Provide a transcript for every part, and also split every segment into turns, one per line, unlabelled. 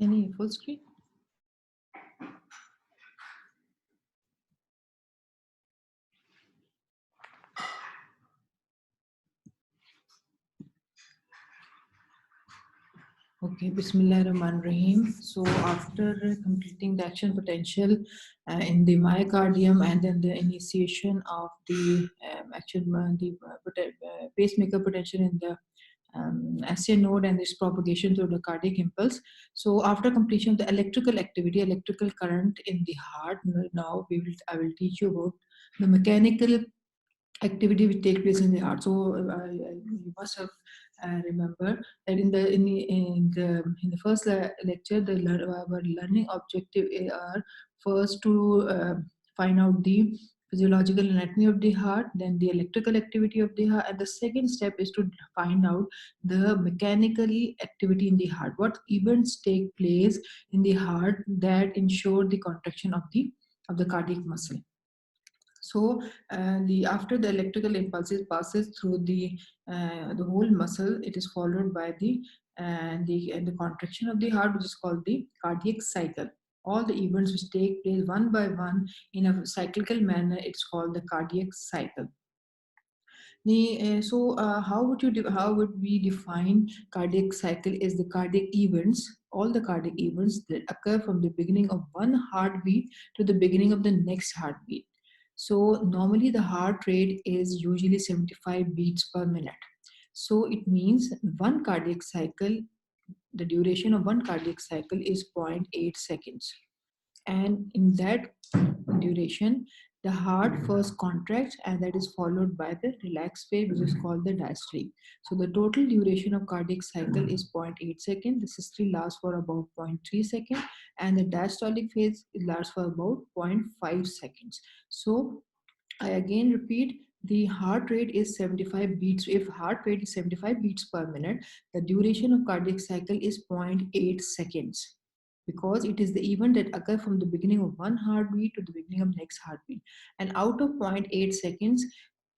any full screen? Okay, Bismillahirrahmanirrahim. So after completing the action potential in the myocardium and then the initiation of the pacemaker potential in the SCA node and its propagation through the cardiac impulse. So after completion of the electrical activity, electrical current in the heart, now I will teach you about the mechanical activity which take place in the heart. So you must have remember that in the first lecture, our learning objective are first to find out the physiological anatomy of the heart, then the electrical activity of the heart, and the second step is to find out the mechanical activity in the heart. What events take place in the heart that ensure the contraction of the cardiac muscle. So after the electrical impulses passes through the whole muscle, it is followed by the contraction of the heart, which is called the cardiac cycle. All the events which take place one by one in a cyclical manner, it's called the cardiac cycle. How would we define cardiac cycle? Is the cardiac events, all the cardiac events that occur from the beginning of one heartbeat to the beginning of the next heartbeat. So normally the heart rate is usually 75 beats per minute. So it means one cardiac cycle, the duration of one cardiac cycle is 0.8 seconds. And in that duration, the heart first contracts and that is followed by the relaxed phase, which is called the diastole. So the total duration of cardiac cycle is 0.8 seconds. The systole lasts for about 0.3 seconds and the diastolic phase lasts for about 0.5 seconds. So I again repeat, the heart rate is 75 beats. If heart rate is 75 beats per minute, the duration of cardiac cycle is 0.8 seconds, because it is the event that occurs from the beginning of one heartbeat to the beginning of next heartbeat. And out of 0.8 seconds,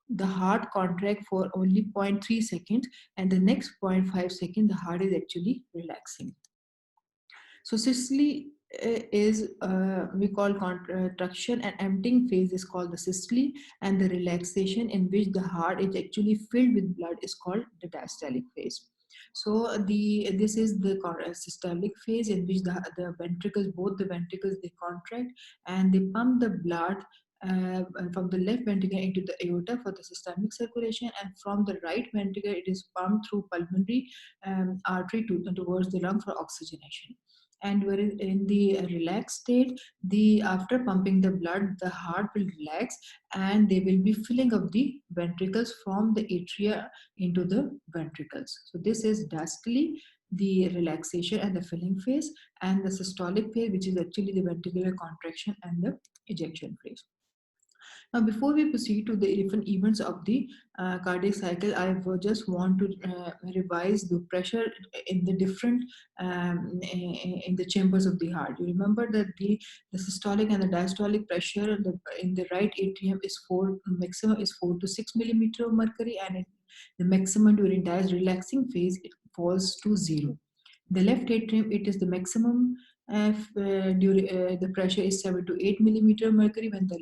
the heart contract for only 0.3 seconds, and the next 0.5 seconds, the heart is actually relaxing. So systole is we call contraction, and emptying phase is called the systole, and the relaxation in which the heart is actually filled with blood is called the diastolic phase. So this is the systolic phase in which the ventricles, both the ventricles, they contract and they pump the blood from the left ventricle into the aorta for the systemic circulation, and from the right ventricle it is pumped through pulmonary artery towards the lung for oxygenation. And whereas in the relaxed state, after pumping the blood, the heart will relax and they will be filling up the ventricles from the atria into the ventricles. So this is diastole, the relaxation and the filling phase, and the systolic phase, which is actually the ventricular contraction and the ejection phase. Now, before we proceed to the different events of the cardiac cycle, I just want to revise the pressure in the different in the chambers of the heart. You remember that the systolic and the diastolic pressure in the right atrium is maximum is 4 to 6 millimeter of mercury, and the maximum during diastolic relaxing phase it falls to 0. The left atrium, it is the maximum the pressure is 7 to 8 millimeter mercury. When the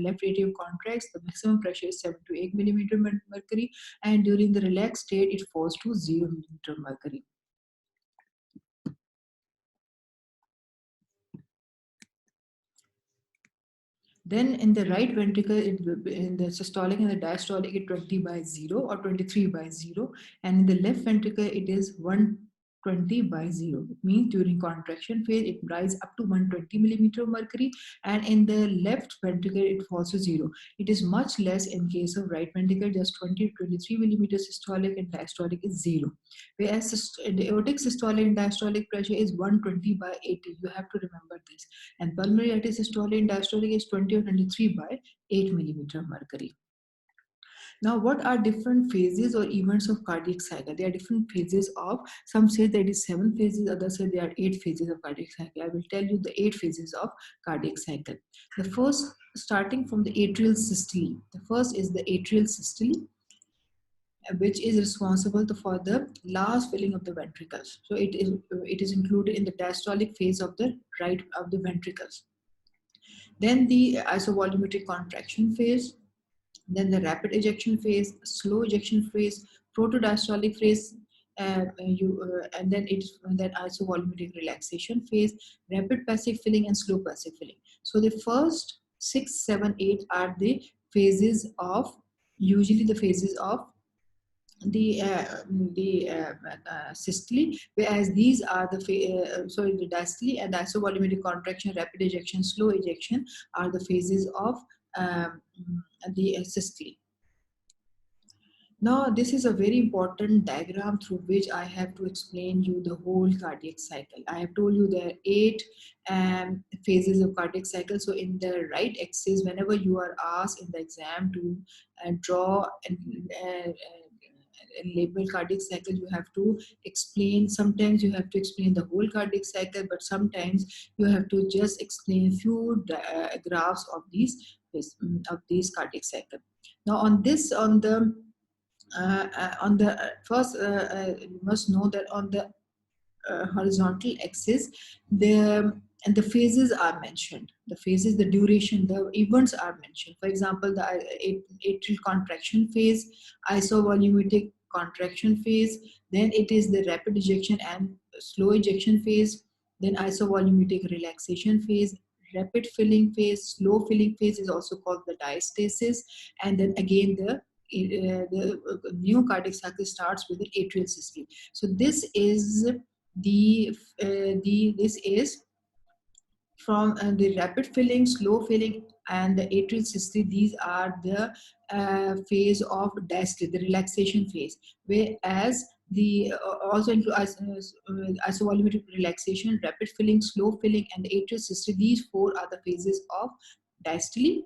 left atrium contracts, the maximum pressure is 7 to 8 millimeter mercury, and during the relaxed state it falls to 0 millimeter mercury. Then in the right ventricle, in the systolic and the diastolic, it 20 by 0 or 23 by 0, and in the left ventricle it is 120 by 0. It means during contraction phase it rises up to 120 millimeter mercury, and in the left ventricle it falls to 0. It is much less in case of right ventricle, just 20 to 23 millimeter systolic, and diastolic is 0. Whereas the aortic systolic and diastolic pressure is 120 by 80. You have to remember this. And pulmonary artery systolic and diastolic is 20 or 23 by 8 millimeter mercury. Now, what are different phases or events of cardiac cycle? There are different phases of, some say that it is 7 phases, others say there are 8 phases of cardiac cycle. I will tell you the 8 phases of cardiac cycle. The first, starting from the atrial systole. The first is the atrial systole. which is responsible for the last filling of the ventricles. So it is included in the diastolic phase of the right of the ventricles. Then the isovolumetric contraction phase, then the rapid ejection phase, slow ejection phase, protodiastolic phase, and then it's then isovolumetric relaxation phase, rapid passive filling, and slow passive filling. So the first 6, 7, 8 are the phases of usually the phases of the systole, whereas these are the diastole, and isovolumetric contraction, rapid ejection, slow ejection are the phases of um, the systole. Now, this is a very important diagram through which I have to explain you the whole cardiac cycle. I have told you there are 8 phases of cardiac cycle. So, in the right axis, whenever you are asked in the exam to draw and label cardiac cycle, you have to explain. Sometimes you have to explain the whole cardiac cycle, but sometimes you have to just explain few graphs of these cardiac cycle. Now, on the first, you must know that on the horizontal axis, the and the phases are mentioned. The phases, the duration, the events are mentioned. For example, the atrial contraction phase, isovolumetric contraction phase, then it is the rapid ejection and slow ejection phase, then isovolumetric relaxation phase, rapid filling phase, slow filling phase is also called the diastasis, and then again the new cardiac cycle starts with the atrial systole. So this is this is from the rapid filling, slow filling, and the atrial systole. These are the phase of diastole, the relaxation phase. Whereas the also include isovolumetric relaxation, rapid filling, slow filling, and the atrial systole. These 4 are the phases of diastole,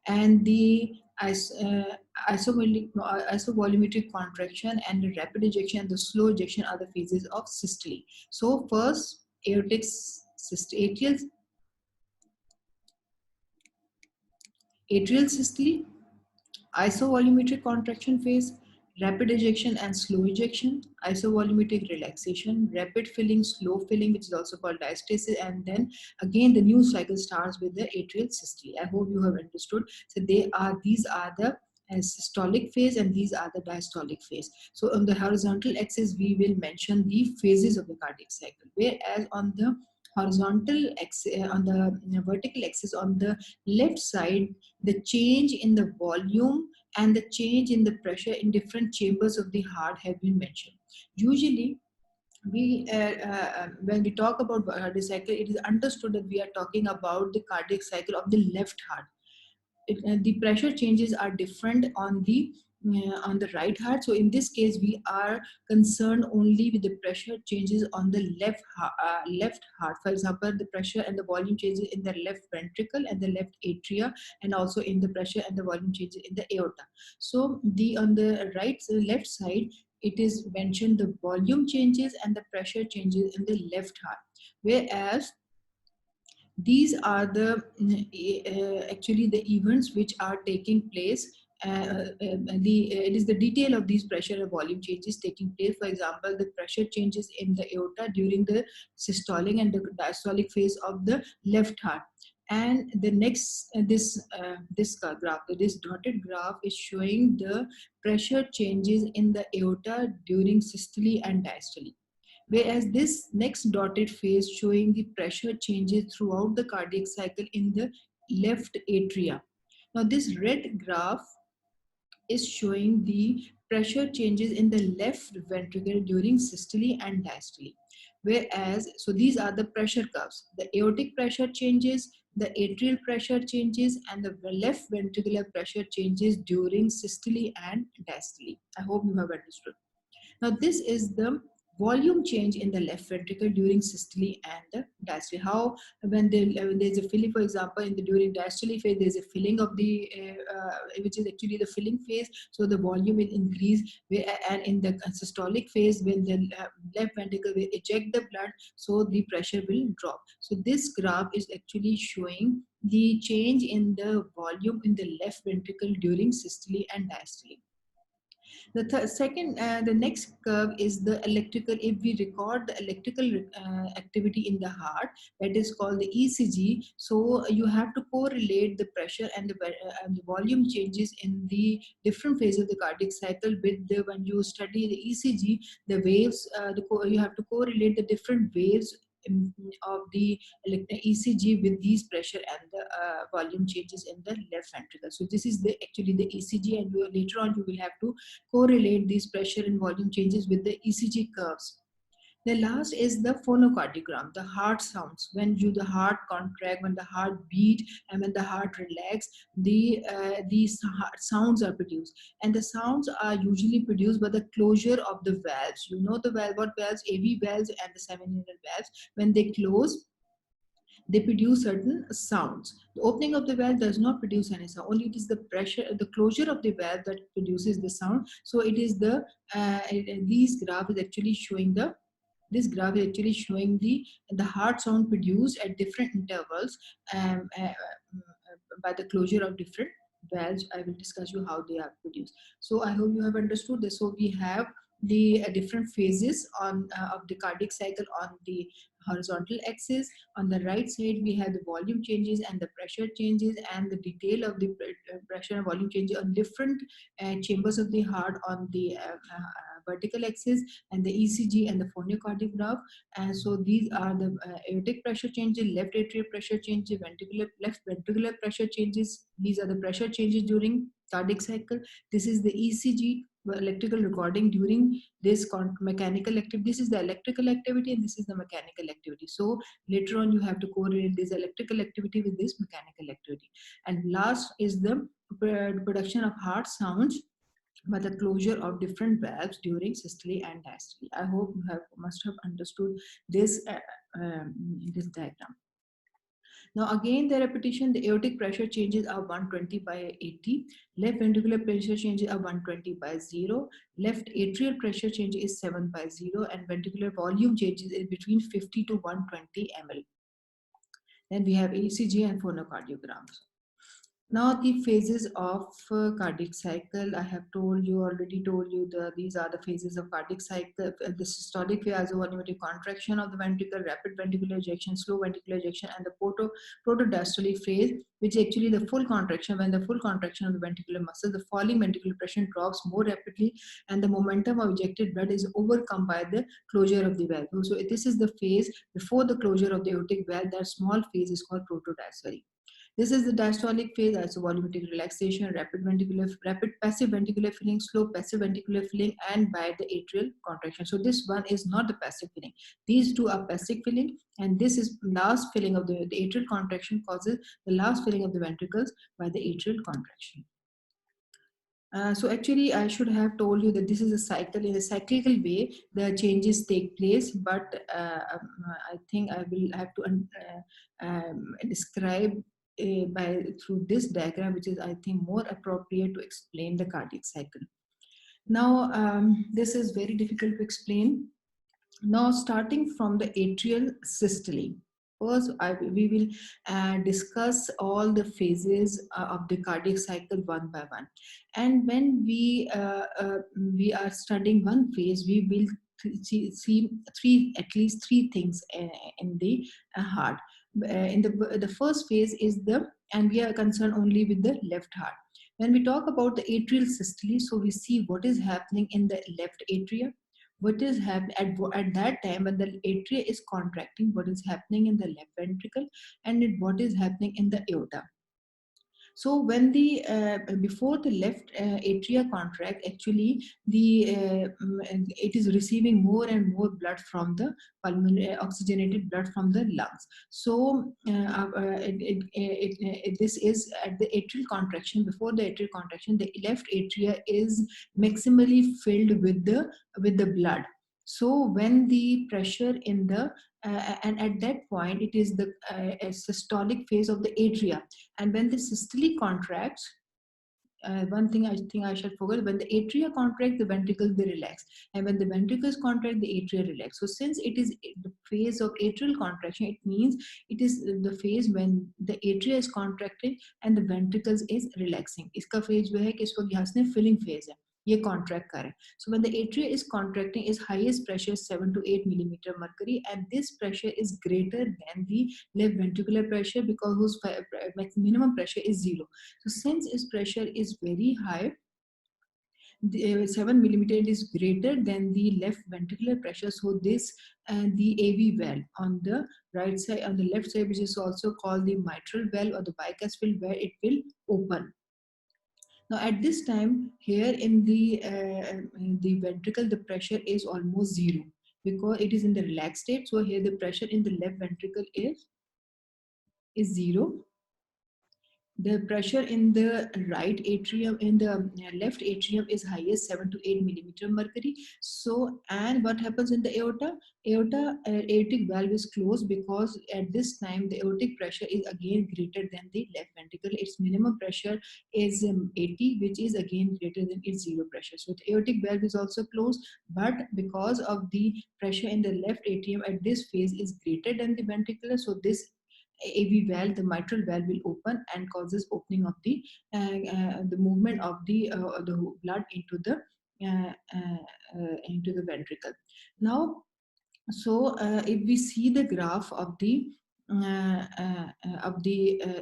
and the isovolumetric contraction and the rapid ejection and the slow ejection are the phases of systole. So first, atrial systole, isovolumetric contraction phase, rapid ejection and slow ejection, isovolumetric relaxation, rapid filling, slow filling, which is also called diastasis, and then again the new cycle starts with the atrial systole. I hope you have understood. So these are the systolic phase, and these are the diastolic phase. So on the horizontal axis, we will mention the phases of the cardiac cycle, whereas on the horizontal axis, on the vertical axis, on the left side, the change in the volume and the change in the pressure in different chambers of the heart have been mentioned. Usually, when we talk about cardiac cycle, it is understood that we are talking about the cardiac cycle of the left heart. The pressure changes are different on the right heart. So in this case, we are concerned only with the pressure changes on the left heart. For example, the pressure and the volume changes in the left ventricle and the left atria, and also in the pressure and the volume changes in the aorta. So the on the left side, it is mentioned the volume changes and the pressure changes in the left heart, whereas these are the actually the events which are taking place. It is the detail of these pressure and volume changes taking place. For example, the pressure changes in the aorta during the systolic and the diastolic phase of the left heart. And the next this graph, this dotted graph, is showing the pressure changes in the aorta during systole and diastole, whereas this next dotted phase showing the pressure changes throughout the cardiac cycle in the left atria. Now this red graph is showing the pressure changes in the left ventricle during systole and diastole. Whereas, so these are the pressure curves. The aortic pressure changes, the atrial pressure changes, and the left ventricular pressure changes during systole and diastole. I hope you have understood. Now, this is the volume change in the left ventricle during systole and the diastole. How when there's a filling, for example, during diastole phase, there's a filling of the which is actually the filling phase, so the volume will increase. And in the systolic phase, when the left ventricle will eject the blood, so the pressure will drop. So this graph is actually showing the change in the volume in the left ventricle during systole and diastole. The next curve is the electrical. If we record the electrical activity in the heart, that is called the ECG. So you have to correlate the pressure and the volume changes in the different phases of the cardiac cycle with the when you study the ECG, the waves. You have to correlate the different waves of the ECG with these pressure and the volume changes in the left ventricle. So this is the actually the ECG, and later on you will have to correlate these pressure and volume changes with the ECG curves. The last is the phonocardiogram, the heart sounds. When the heart contract, when the heart beat, and when the heart relax, these sounds are produced. And the sounds are usually produced by the closure of the valves. You know the valve, what valves? AV valves and the seminal valves. When they close, they produce certain sounds. The opening of the valve does not produce any sound. Only it is the pressure, the closure of the valve that produces the sound. So it is these graph is actually showing the this graph is actually showing the heart sound produced at different intervals by the closure of different valves. I will discuss you how they are produced. So I hope you have understood this. So we have the different phases of the cardiac cycle on the horizontal axis. On the right side, we have the volume changes and the pressure changes and the detail of the pressure and volume changes on different chambers of the heart on the vertical axis, and the ECG and the phonocardiograph. And so these are the aortic pressure changes, left atrial pressure changes, left ventricular pressure changes. These are the pressure changes during cardiac cycle. This is the ECG, electrical recording during this mechanical activity. This is the electrical activity and this is the mechanical activity. So later on you have to correlate this electrical activity with this mechanical activity. And last is the production of heart sounds by the closure of different valves during systole and diastole. I hope you must have understood this this diagram. Now again the repetition, the aortic pressure changes are 120 by 80, left ventricular pressure changes are 120 by 0, left atrial pressure change is 7 by 0, and ventricular volume changes is between 50 to 120 ml. Then we have ECG and phonocardiograms. Now the phases of cardiac cycle, I have already told you these are the phases of cardiac cycle. The systolic phase, volumetric contraction of the ventricle, rapid ventricular ejection, slow ventricular ejection, and the protodiastolic phase, which is actually the full contraction. When the full contraction of the ventricular muscle, the falling ventricular pressure drops more rapidly and the momentum of ejected blood is overcome by the closure of the valve. So this is the phase before the closure of the aortic valve. That small phase is called protodiastole. This is the diastolic phase, also volumetric relaxation, rapid passive ventricular filling, slow passive ventricular filling, and by the atrial contraction. So this one is not the passive filling. These two are passive filling, and this is last filling of the atrial contraction causes the last filling of the ventricles by the atrial contraction. So actually, I should have told you that this is a cycle. In a cyclical way, the changes take place, but I think I will have to describe through this diagram, which is I think more appropriate to explain the cardiac cycle. Now, this is very difficult to explain. Now, starting from the atrial systole. First, we will discuss all the phases of the cardiac cycle one by one. And when we are studying one phase, we will see at least three things in the heart. In the first phase is and we are concerned only with the left heart. When we talk about the atrial systole, so we see what is happening in the left atria, what is happening at that time when the atria is contracting, what is happening in the left ventricle, and what is happening in the aorta. So when the before the left atria contract, actually it is receiving more and more blood from the pulmonary, oxygenated blood from the lungs. So this is at the atrial contraction. Before the atrial contraction, the left atria is maximally filled with the blood. So when the pressure in the and at that point it is the systolic phase of the atria, and when the systole contracts, one thing I think I should forget, when the atria contract, the ventricles they relax, and when the ventricles contract, the atria relax. So since it is the phase of atrial contraction, it means it is the phase when the atria is contracting and the ventricles is relaxing. इसका phase जो है कि इसको यहाँ से filling phase है. ये contract कर रहा है. So when the atria is contracting, its highest pressure is 7 to 8 millimeter mercury, and this pressure is greater than the left ventricular pressure because whose minimum pressure is 0. So since its pressure is very high, the 7 millimeter is greater than the left ventricular pressure, so this the AV valve on the right side, on the left side, which is also called the mitral valve or the bicuspid valve, it will open. Now at this time here in the ventricle, the pressure is almost 0 because it is in the relaxed state. So here the pressure in the left ventricle is 0. The pressure in the right atrium, in the left atrium, is highest 7 to 8 millimeter mercury. So, and what happens in the aorta? Aortic valve is closed because at this time the aortic pressure is again greater than the left ventricle. Its minimum pressure is 80, which is again greater than its zero pressure. So the aortic valve is also closed, but because of the pressure in the left atrium at this phase is greater than the ventricular, so this AV valve, the mitral valve, will open and causes opening of the movement of the blood into the ventricle. Now, so if we see the graph of the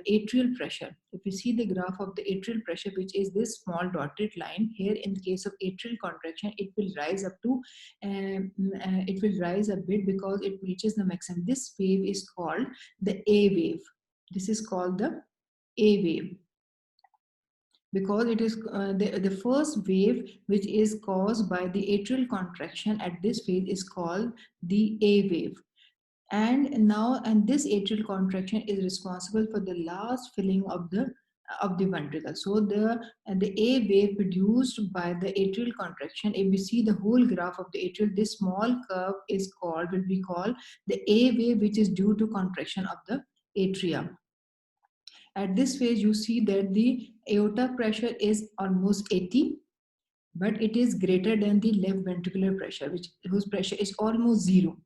atrial pressure, if we see the graph of the atrial pressure, which is this small dotted line here, in the case of atrial contraction, it will rise up to it will rise a bit because it reaches the maximum. This wave is called the A wave. This is called the A wave because it is the first wave which is caused by the atrial contraction at this phase is called the A wave. And now, and this atrial contraction is responsible for the last filling of the ventricle. So the A wave produced by the atrial contraction, if we see the whole graph of the atrial, this small curve is called, will be called the A wave, which is due to contraction of the atria. At this phase, you see that the aorta pressure is almost 80, but it is greater than the left ventricular pressure, whose pressure is almost 0.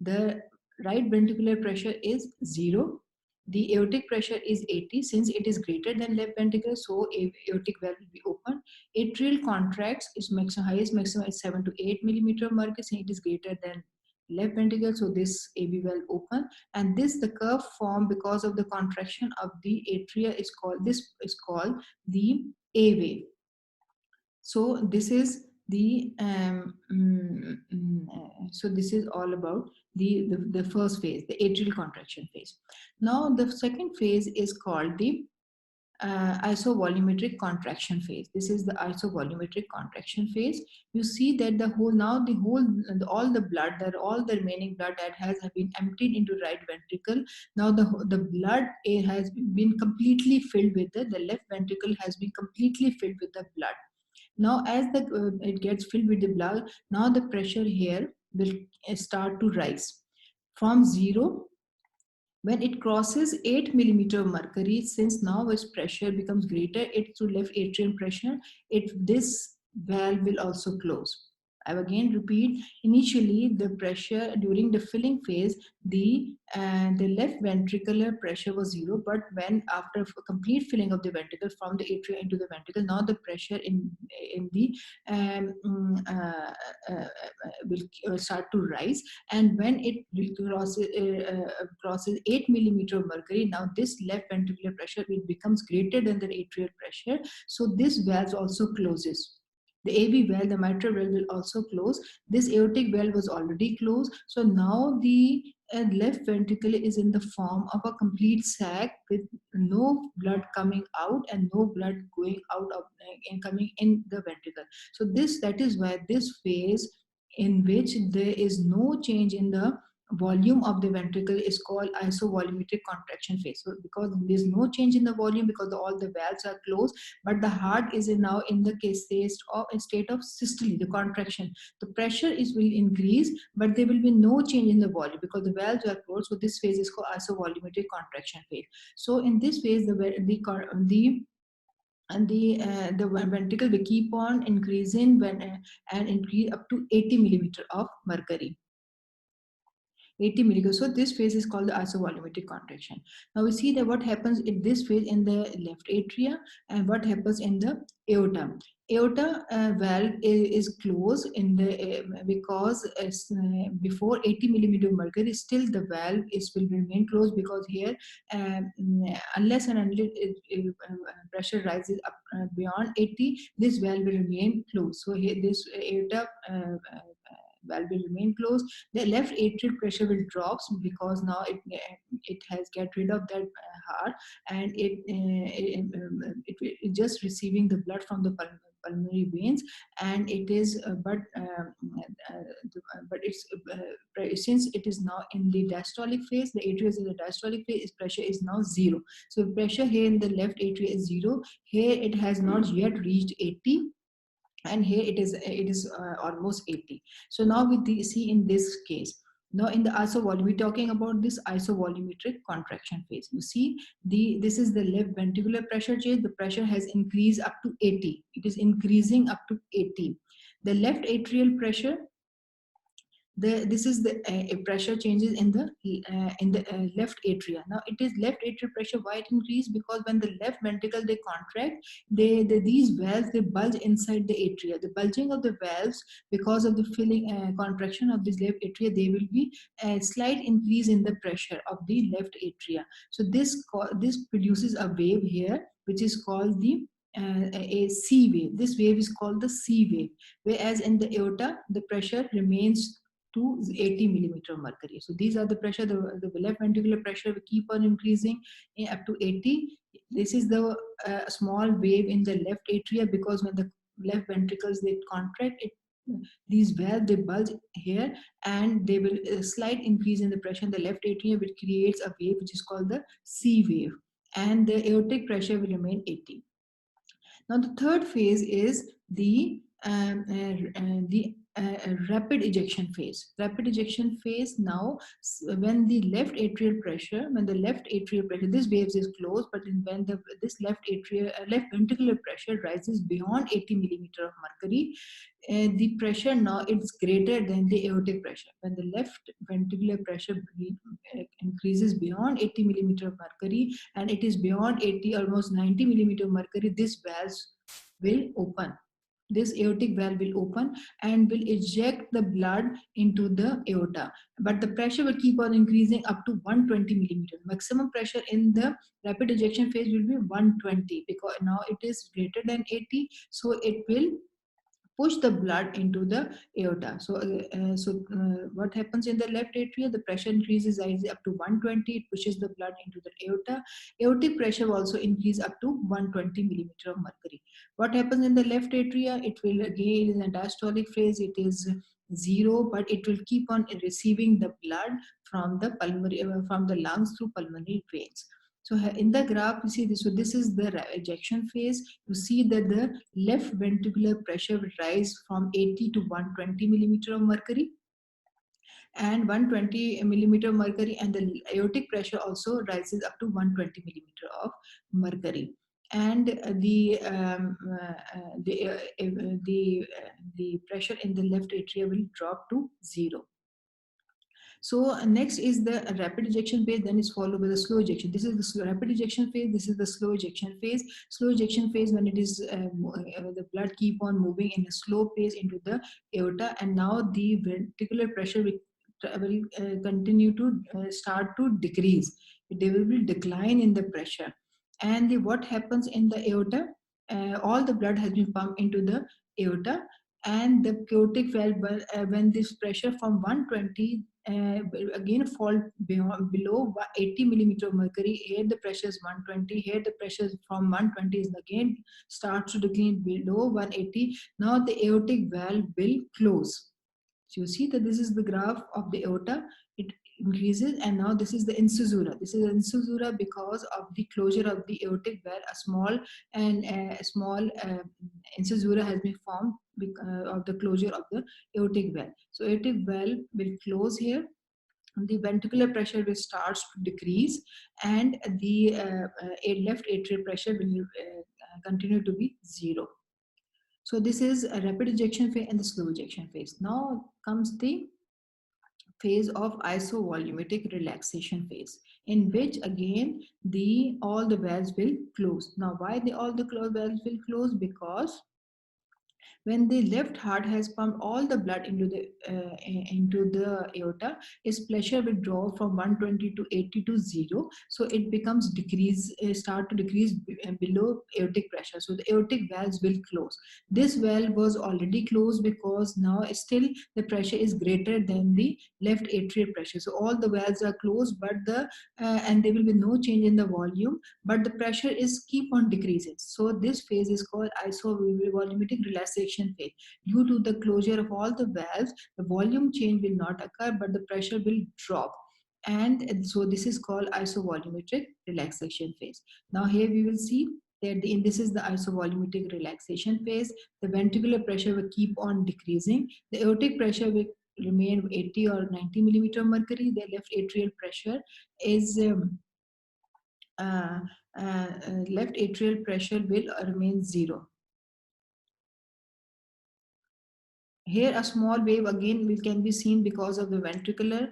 The right ventricular pressure is 0. The aortic pressure is 80. Since it is greater than left ventricle, so aortic valve will be open. Atrial contracts, its highest maximum is 7 to 8 millimeter mercury, since it is greater than left ventricle, so this AV valve open, and this the curve formed because of the contraction of the atria is called, this is called the A wave. So this is the so this is all about the first phase, the atrial contraction phase. Now the second phase is called the isovolumetric contraction phase. This is the isovolumetric contraction phase. You see that all the blood, that all the remaining blood that has been emptied into right ventricle, now the blood has been completely filled with the left ventricle has been completely filled with the blood. Now as it gets filled with the blood, now the pressure here will start to rise from 0. When it crosses 8 millimeter mercury, since now its pressure becomes greater, it's to left atrium pressure, this valve will also close. I will again repeat, initially the pressure during the filling phase, the left ventricular pressure was 0, but when after complete filling of the ventricle from the atria into the ventricle, now the pressure in the will start to rise, and when it crosses 8 millimeter mercury, now this left ventricular pressure, it becomes greater than the atrial pressure, so this valve also closes. The AV valve, the mitral valve, will also close. This aortic valve was already closed, so now the left ventricle is in the form of a complete sac with no blood coming out and no blood going out of and coming in the ventricle. So that is why this phase, in which there is no change in the volume of the ventricle, is called isovolumetric contraction phase. So because there is no change in the volume, because all the valves are closed, but the heart is now in the state of systole, the contraction. The pressure will increase, but there will be no change in the volume because the valves are closed. So this phase is called isovolumetric contraction phase. So in this phase, the ventricle will keep on increasing and increase up to 80 millimeter of mercury. 80 milligrams. So this phase is called the isovolumetric contraction. Now we see that what happens in this phase in the left atria and what happens in the aorta. Aorta valve is closed in the because before 80 millimeter mercury, still the valve is will remain closed, because here unless and until pressure rises up beyond 80, this valve will remain closed. So here this aorta valve will remain closed. The left atrial pressure will drop because now it has get rid of that heart, and it just receiving the blood from the pulmonary veins, and it is but it's since it is now in the diastolic phase, the atria is in the diastolic phase, pressure is now zero. So pressure here in the left atria is zero. Here it has not yet reached 80, and here it is almost 80. So now see in this case, now in the isovolume, we're talking about this isovolumetric contraction phase. You see, this is the left ventricular pressure change. The pressure has increased up to 80. It is increasing up to 80. The left atrial pressure, this is the pressure changes in the left atria. Now it is left atrial pressure. Why it increase? Because when the left ventricle they contract, these valves they bulge inside the atria. The bulging of the valves, because of the filling contraction of this left atria, there will be a slight increase in the pressure of the left atria. So this produces a wave here, which is called the a C wave. This wave is called the C wave. Whereas in the aorta, the pressure remains to 80 millimeter of mercury. So these are the pressure, the left ventricular pressure will keep on increasing up to 80. This is the small wave in the left atria, because when the left ventricles they contract, these valves they bulge here, and they will slight increase in the pressure in the left atria, which creates a wave which is called the C wave, and the aortic pressure will remain 80. Now the third phase is the rapid ejection phase. Rapid ejection phase. Now, when the left atrial pressure, this waves is closed, but when this left ventricular pressure rises beyond 80 millimeter of mercury, the pressure now is greater than the aortic pressure. When the left ventricular pressure increases beyond 80 millimeter of mercury, and it is beyond 80, almost 90 millimeter of mercury, this valves will open. This aortic valve will open and will eject the blood into the aorta. But the pressure will keep on increasing up to 120 millimeter. Maximum pressure in the rapid ejection phase will be 120, because now it is greater than 80, so it will push the blood into the aorta. So what happens in the left atria? The pressure increases up to 120. It pushes the blood into the aorta. Aortic pressure will also increase up to 120 millimeter of mercury. What happens in the left atria? It will again in the diastolic phase. It is zero, but it will keep on receiving the blood from the pulmonary from the lungs through pulmonary veins. So in the graph, you see this. So this is the ejection phase. You see that the left ventricular pressure will rise from 80 to 120 millimeter of mercury, and 120 millimeter of mercury, and the aortic pressure also rises up to 120 millimeter of mercury. And the pressure in the left atria will drop to zero. So next is the rapid ejection phase, then is followed by the slow ejection. This is the rapid ejection phase, this is the slow ejection phase. Slow ejection phase, when it is the blood keep on moving in a slow pace into the aorta, and now the ventricular pressure will continue to start to decrease. There will be decline in the pressure. And what happens in the aorta? All the blood has been pumped into the aorta, and the aortic valve, when this pressure from 120 again fall below 80 millimeter of mercury. Here the pressure is 120. Here the pressure from 120 is again starts to decline below 180. Now the aortic valve will close. So you see that this is the graph of the aorta. It increases, and now this is the incisura. This is incisura because of the closure of the aortic valve. A small incisura has been formed of the closure of the aortic valve. So aortic valve will close here. The ventricular pressure will start to decrease, and the left atrial pressure will continue to be zero. So this is a rapid ejection phase and the slow ejection phase. Now comes the phase of isovolumetric relaxation phase, in which again the all the valves will close. Now why all the valves will close? Because when the left heart has pumped all the blood into the aorta, its pressure will drop from 120 to 80 to 0. So it becomes decrease, start to decrease below aortic pressure. So the aortic valves will close. This valve was already closed because now still the pressure is greater than the left atrial pressure. So all the valves are closed, but and there will be no change in the volume, but the pressure is keep on decreasing. So this phase is called isovolumetric relaxation phase. Due to the closure of all the valves, the volume change will not occur, but the pressure will drop. And so this is called isovolumetric relaxation phase. Now here we will see that this is the isovolumetric relaxation phase. The ventricular pressure will keep on decreasing. The aortic pressure will remain 80 or 90 millimeter mercury. The left atrial pressure is uh, left atrial pressure will remain 0. Here a small wave again can be seen because of the ventricular,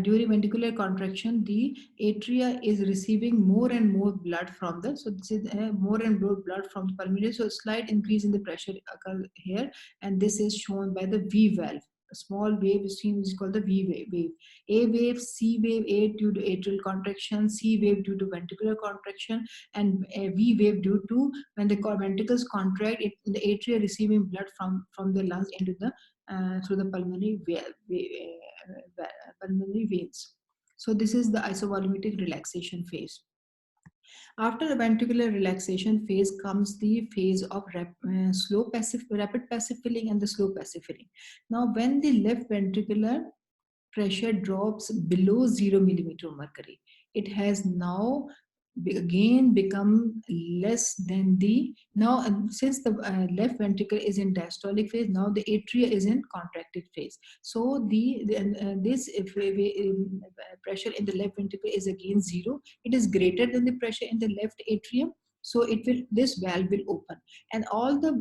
during ventricular contraction, the atria is receiving more and more blood from the, so this is more and more blood from the pulmonary, so a slight increase in the pressure occurs here, and this is shown by the V valve. A small wave is seen, is called the V wave. A wave, C wave, A due to atrial contraction, C wave due to ventricular contraction, and a V wave due to when the ventricles contract, the atria receiving blood from the lungs into the through the pulmonary veins. So this is the isovolumetric relaxation phase. After the ventricular relaxation phase comes the phase of rapid passive filling and the slow passive filling. Now, when the left ventricular pressure drops below 0 millimeter mercury, it has now again become less than the, now since the left ventricle is in diastolic phase, now the atria is in contracted phase. So this if pressure in the left ventricle is again 0, it is greater than the pressure in the left atrium, so it will, this valve will open, and all the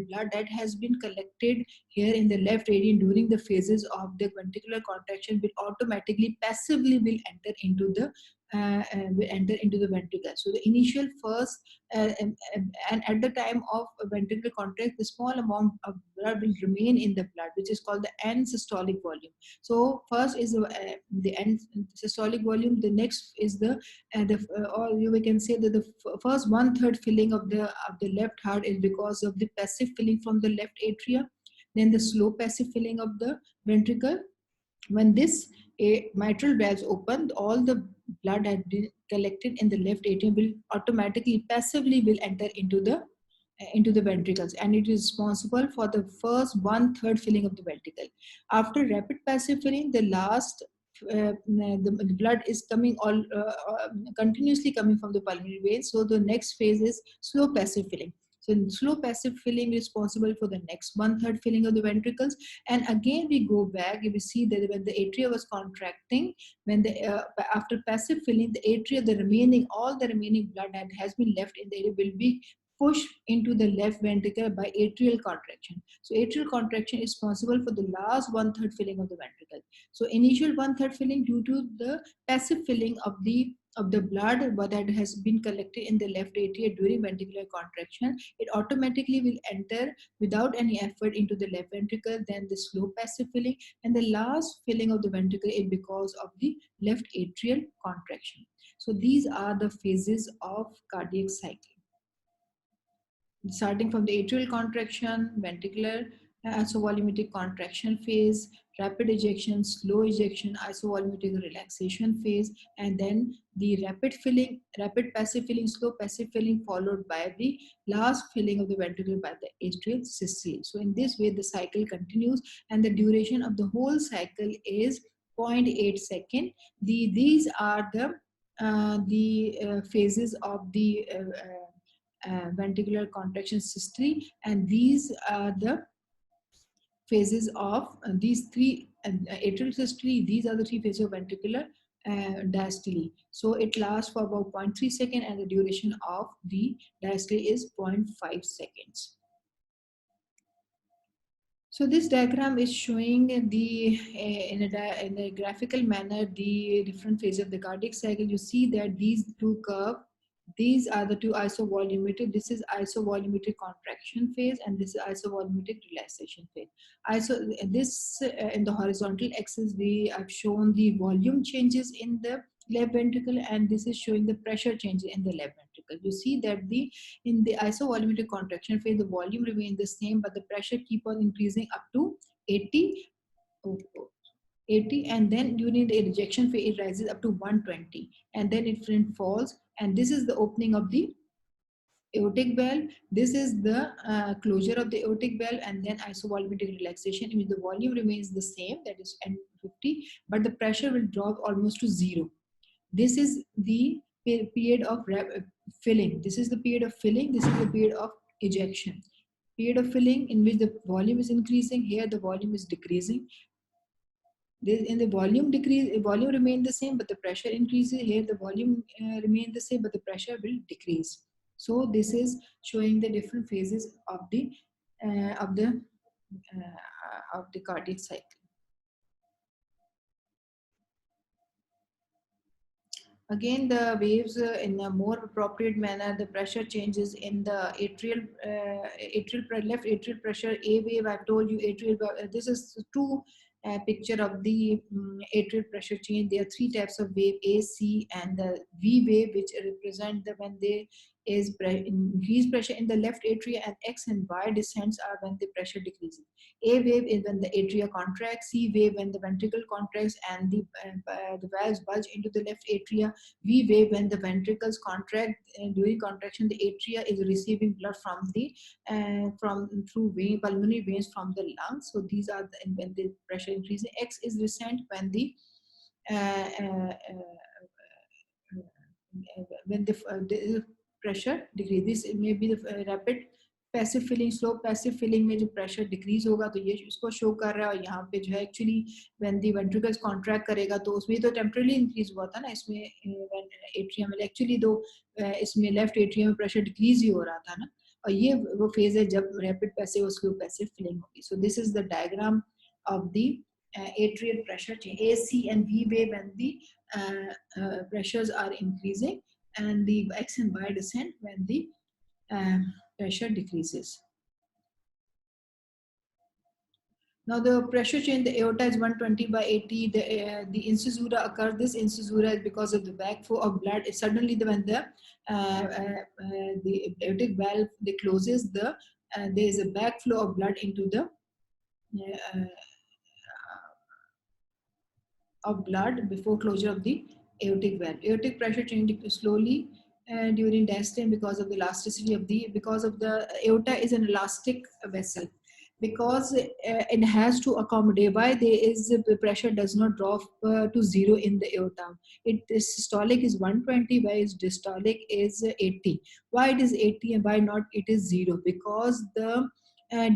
blood that has been collected here in the left atrium during the phases of the ventricular contraction will automatically passively will enter into the ventricle. So the initial first and at the time of ventricular contract, the small amount of blood will remain in the blood, which is called the end systolic volume. So first is the end systolic volume. The next is or we can say that the first 1/3 filling of the left heart is because of the passive filling from the left atria, then the slow passive filling of the ventricle. When this mitral valves open, all the blood had been collected in the left atrium will automatically passively will enter into the ventricles, and it is responsible for the first 1/3 filling of the ventricle. After rapid passive filling, the last the blood is coming continuously coming from the pulmonary veins. So the next phase is slow passive filling. So slow passive filling is responsible for the next 1/3 filling of the ventricles. And again, we go back, we see that when the atria was contracting, when the after passive filling, the atria, all the remaining blood that has been left in the area will be pushed into the left ventricle by atrial contraction. So atrial contraction is responsible for the last 1/3 filling of the ventricle. So initial 1/3 filling due to the passive filling of the blood that has been collected in the left atria during ventricular contraction, it automatically will enter without any effort into the left ventricle. Then the slow passive filling, and the last filling of the ventricle is because of the left atrial contraction. So these are the phases of cardiac cycle, starting from the atrial contraction, ventricular isovolumetric contraction phase, rapid ejection, slow ejection, isovolumetric relaxation phase, and then the rapid filling, rapid passive filling, slow passive filling, followed by the last filling of the ventricle by the atrial systole. So in this way, the cycle continues, and the duration of the whole cycle is 0.8 second. These are the phases of the ventricular contraction systole, and these are the phases of these three atrial systole. These are the three phases of ventricular diastole. So it lasts for about 0.3 seconds, and the duration of the diastole is 0.5 seconds. So this diagram is showing in a graphical manner the different phases of the cardiac cycle. You see that these two curves, these are the two isovolumetric. This is isovolumetric contraction phase, and this is isovolumetric relaxation phase. This in the horizontal axis, we have shown the volume changes in the left ventricle, and this is showing the pressure changes in the left ventricle. You see that the in the isovolumetric contraction phase, the volume remains the same, but the pressure keep on increasing up to 80, oh, oh, 80, and then during the ejection phase, it rises up to 120, and then it falls. And this is the opening of the aortic valve. This is the closure of the aortic valve, and then isovolumetric relaxation, in which the volume remains the same, that is N50, but the pressure will drop almost to zero. This is the period of filling. This is the period of filling. This is the period of ejection. Period of filling, in which the volume is increasing. Here the volume is decreasing. This, in the volume decrease, volume remain the same, but the pressure increases. Here the volume remain the same, but the pressure will decrease. So this is showing the different phases of the uh, of the of the cardiac cycle. Again, the waves in a more appropriate manner, the pressure changes in the left atrial pressure. A wave, I've told you, this is two picture of the atrial pressure change. There are three types of wave: A, C, and the V wave, which represent the when they is increased pressure in the left atria, and X and Y descents are when the pressure decreases. A wave is when the atria contracts. C wave when the ventricle contracts and the valves bulge into the left atria. V wave when the ventricles contract. During contraction, the atria is receiving blood from through pulmonary veins from the lungs. So these are when the pressure increases. X is descent uh, uh, when the pressure decrease. This may be the rapid passive filling slow passive filling में जो pressure decrease होगा तो ये इसको show कर रहा है, और यहाँ पे जो है actually when the ventricles contract करेगा तो उसमें तो टेम्परेली इंक्रीज हुआ था ना, इसमें एट्रियम में एक्चुअली दो इसमें लेफ्ट एट्रियम में प्रेशर डिक्रीज ही हो रहा था ना, और ये वो फेज है जब रैपिड पैसिव उसकी पैसिव फिलिंग होगी. So this is the diagram of the atrial pressure change, AC and V wave, when the pressures are increasing, and the X and Y descent when the pressure decreases. Now the pressure change, the aorta is 120 by 80. The incisura occurs. This incisura is because of the backflow of blood. It suddenly, when the aortic valve they closes, there is a backflow of blood into the uh, of blood before closure of the aortic valve. Aortic pressure changes slowly during diastole because of the elasticity of because of the aorta is an elastic vessel, because it has to accommodate. Why there is the pressure does not drop to zero in the aorta. It is systolic is 120, why is diastolic is 80. Why it is 80 and why not it is zero? Because the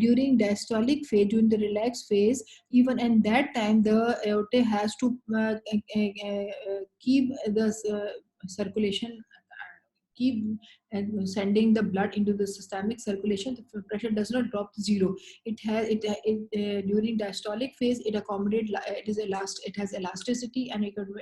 during diastolic phase, during the relaxed phase, even in that time the aorta has to keep the circulation, keep sending the blood into the systemic circulation. The pressure does not drop to zero. During diastolic phase it accommodate it has elasticity, and it can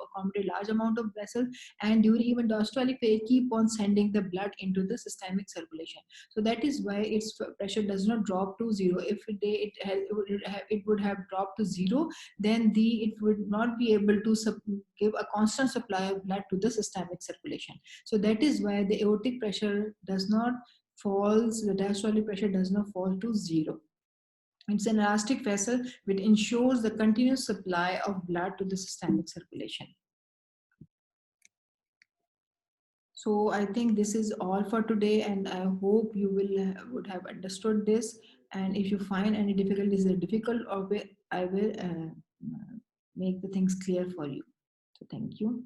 accommodate large amount of vessels, and during even diastolic phase keep on sending the blood into the systemic circulation. So that is why its pressure does not drop to zero. If it would have dropped to zero, then it would not be able to give a constant supply of blood to the systemic circulation. So that is why the aortic pressure does not falls, the diastolic pressure does not fall to zero. It's an elastic vessel which ensures the continuous supply of blood to the systemic circulation. So I think this is all for today, and I hope you would have understood this. And if you find any difficulties are difficult, or I will make the things clear for you. So thank you.